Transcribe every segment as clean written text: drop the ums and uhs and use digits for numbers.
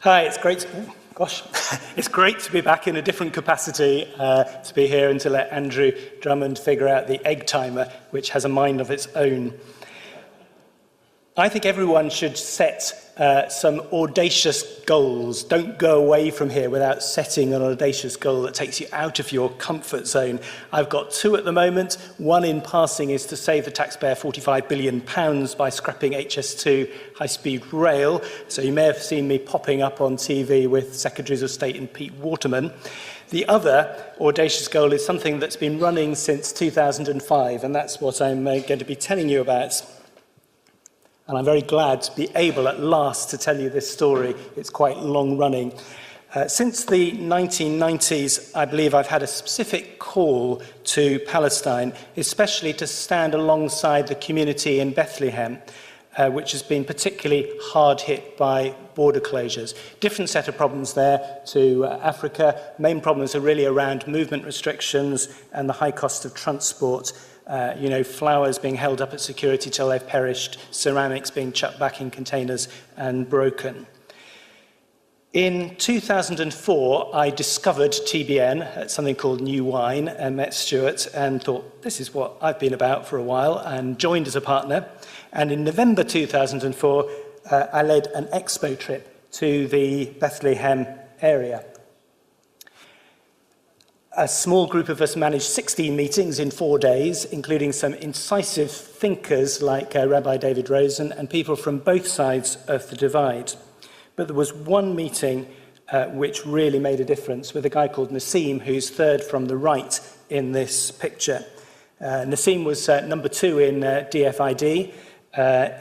Hi, it's great. It's great to be back in a different capacity, to be here and to let Andrew Drummond figure out the egg timer, which has a mind of its own. I think everyone should set some audacious goals. Don't go away from here without setting an audacious goal that takes you out of your comfort zone. I've got two at the moment. One in passing is to save the taxpayer £45 billion by scrapping HS2 high-speed rail. So you may have seen me popping up on TV with Secretaries of State and Pete Waterman. The other audacious goal is something that's been running since 2005, and that's what I'm going to be telling you about. And I'm very glad to be able at last to tell you this story. It's quite long running. Since the 1990s, I believe I've had a specific call to Palestine, especially to stand alongside the community in Bethlehem, which has been particularly hard hit by border closures. Different set of problems there to Africa. Main problems are really around movement restrictions and the high cost of transport. Flowers being held up at security till they've perished, ceramics being chucked back in containers and broken. In 2004, I discovered TBN at something called New Wine and met Stuart and thought, this is what I've been about for a while, and joined as a partner. And in November 2004, I led an expo trip to the Bethlehem area. A small group of us managed 16 meetings in 4 days, including some incisive thinkers like Rabbi David Rosen and people from both sides of the divide. But there was one meeting which really made a difference with a guy called Nassim, who's third from the right in this picture. Nassim was number 2 in DFID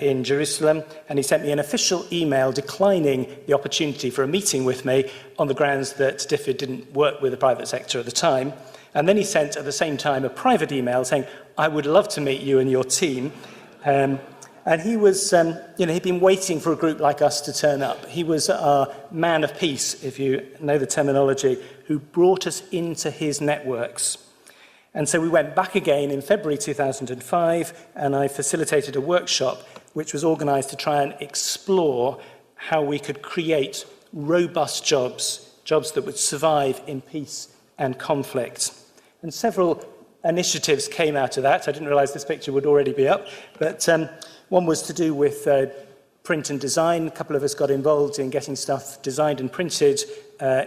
in Jerusalem, and he sent me an official email declining the opportunity for a meeting with me on the grounds that DFID didn't work with the private sector at the time. And then he sent at the same time a private email saying, I would love to meet you and your team. And he was, he'd been waiting for a group like us to turn up. He was our man of peace, if you know the terminology, who brought us into his networks. And so we went back again in February 2005, and I facilitated a workshop which was organised to try and explore how we could create robust jobs that would survive in peace and conflict. And several initiatives came out of that. I didn't realise this picture would already be up, but one was to do with print and design. A couple of us got involved in getting stuff designed and printed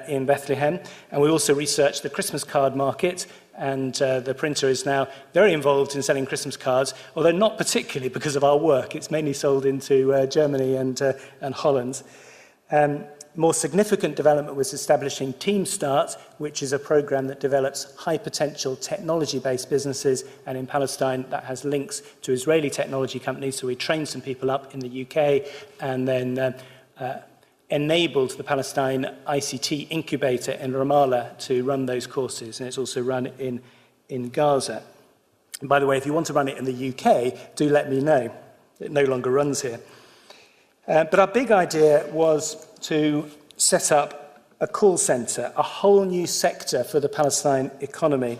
in Bethlehem, and we also researched the Christmas card market. And the printer is now very involved in selling Christmas cards, although not particularly because of our work. It's mainly sold into Germany and Holland. More significant development was establishing TeamStart, which is a program that develops high-potential technology-based businesses, and in Palestine that has links to Israeli technology companies. So we trained some people up in the UK and then enabled the Palestine ICT incubator in Ramallah to run those courses, and it's also run in Gaza. And by the way, if you want to run it in the UK, do let me know. It no longer runs here. But our big idea was to set up a call centre, a whole new sector for the Palestine economy.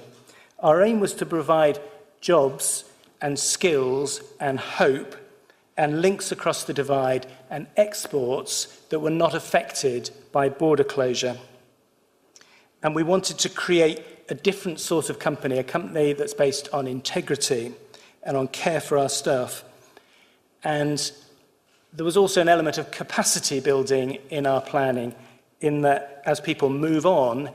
Our aim was to provide jobs and skills and hope and links across the divide and exports that were not affected by border closure. And we wanted to create a different sort of company, a company that's based on integrity and on care for our staff. And there was also an element of capacity building in our planning, in that as people move on,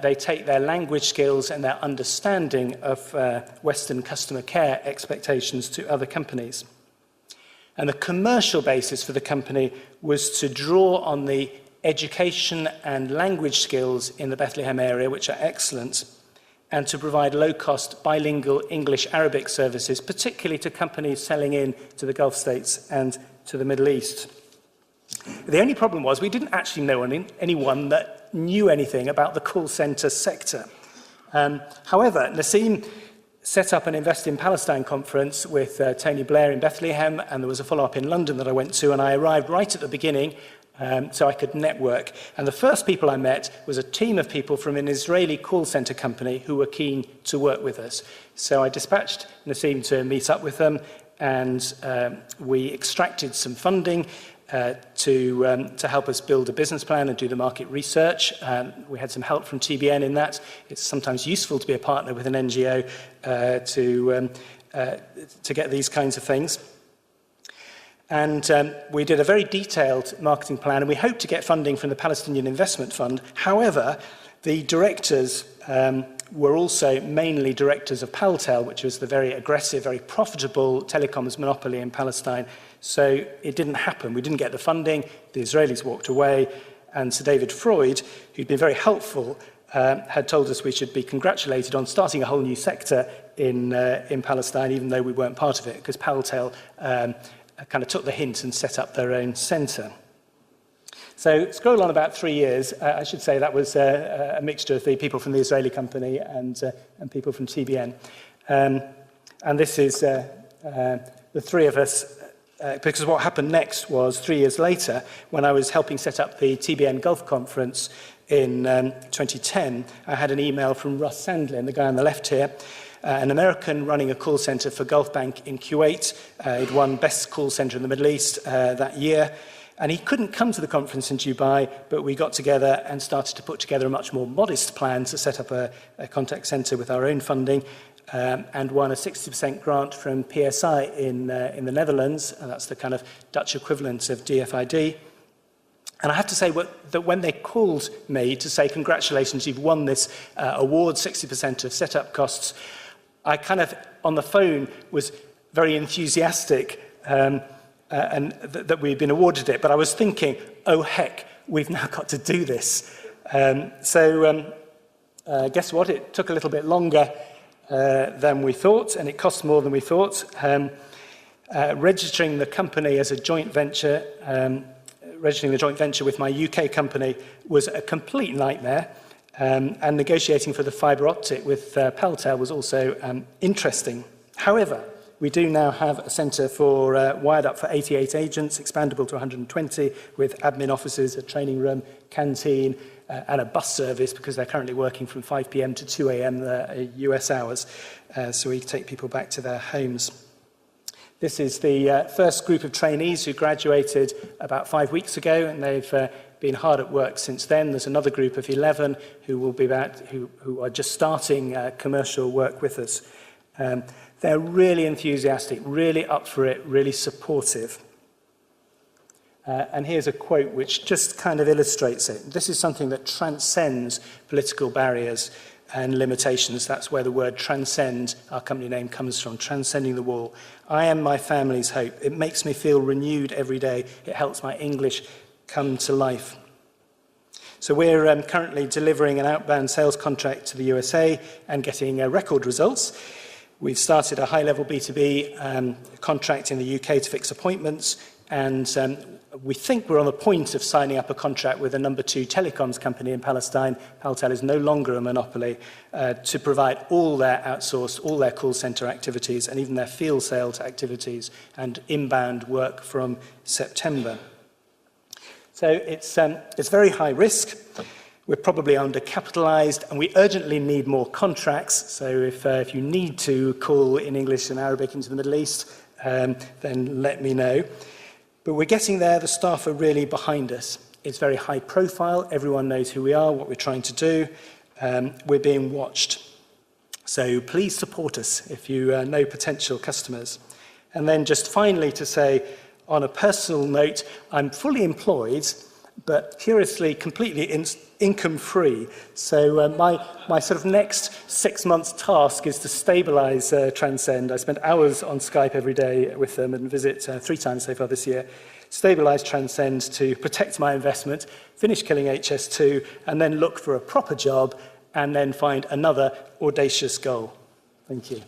they take their language skills and their understanding of Western customer care expectations to other companies. And the commercial basis for the company was to draw on the education and language skills in the Bethlehem area, which are excellent, and to provide low-cost bilingual English-Arabic services, particularly to companies selling in to the Gulf states and to the Middle East. The only problem was we didn't actually know anyone that knew anything about the call centre sector. However, Nassim set up an Invest in Palestine conference with Tony Blair in Bethlehem, and there was a follow-up in London that I went to, and I arrived right at the beginning so I could network. And the first people I met was a team of people from an Israeli call centre company who were keen to work with us. So I dispatched Nassim to meet up with them, and we extracted some funding to help us build a business plan and do the market research. We had some help from TBN in that. It's sometimes useful to be a partner with an NGO to get these kinds of things. And we did a very detailed marketing plan, and we hoped to get funding from the Palestinian Investment Fund. However, the directors were also mainly directors of Paltel, which was the very aggressive, very profitable telecoms monopoly in Palestine. So it didn't happen. We didn't get the funding. The Israelis walked away. And Sir David Freud, who'd been very helpful, had told us we should be congratulated on starting a whole new sector in Palestine, even though we weren't part of it, because Paltel kind of took the hint and set up their own centre. So scroll on about 3 years. I should say that was a mixture of the people from the Israeli company and people from TBN. And this is the three of us, because what happened next was 3 years later, when I was helping set up the TBN Gulf Conference in 2010, I had an email from Russ Sandlin, the guy on the left here, an American running a call center for Gulf Bank in Kuwait. He'd won Best Call Center in the Middle East that year. And he couldn't come to the conference in Dubai, but we got together and started to put together a much more modest plan to set up a contact center with our own funding, and won a 60% grant from PSI in the Netherlands, and that's the kind of Dutch equivalent of DFID. And I have to say that when they called me to say, congratulations, you've won this award, 60% of setup costs, I kind of, on the phone, was very enthusiastic and that we'd been awarded it. But I was thinking, oh, heck, we've now got to do this. Guess what? It took a little bit longer than we thought, and it cost more than we thought. Registering the company as a joint venture, registering the joint venture with my UK company was a complete nightmare. And negotiating for the fibre optic with Paltel was also interesting. However, we do now have a centre wired up for 88 agents, expandable to 120, with admin offices, a training room, canteen, and a bus service, because they're currently working from 5 p.m. to 2 a.m. US hours, so we take people back to their homes. This is the first group of trainees who graduated about 5 weeks ago, and they've been hard at work since then. There's another group of 11 who will be who are just starting commercial work with us. They're really enthusiastic, really up for it, really supportive. And here's a quote which just kind of illustrates it. This is something that transcends political barriers and limitations. That's where the word transcend, our company name, comes from, transcending the wall. I am my family's hope. It makes me feel renewed every day. It helps my English come to life. So we're currently delivering an outbound sales contract to the USA and getting record results. We've started a high-level B2B contract in the UK to fix appointments, and we think we're on the point of signing up a contract with a number 2 telecoms company in Palestine. Paltel is no longer a monopoly, to provide all their outsourced, all their call center activities, and even their field sales activities and inbound work from September. So it's very high risk. We're probably undercapitalized, and we urgently need more contracts. So if you need to call in English and Arabic into the Middle East, then let me know. But we're getting there. The staff are really behind us. It's very high profile. Everyone knows who we are, what we're trying to do. We're being watched. So please support us if you know potential customers. And then just finally to say, on a personal note, I'm fully employed, but curiously completely income-free. So my sort of next 6 months task is to stabilize Transcend. I spent hours on Skype every day with them and visit 3 times so far this year. Stabilize Transcend to protect my investment, finish killing HS2, and then look for a proper job, and then find another audacious goal. Thank you.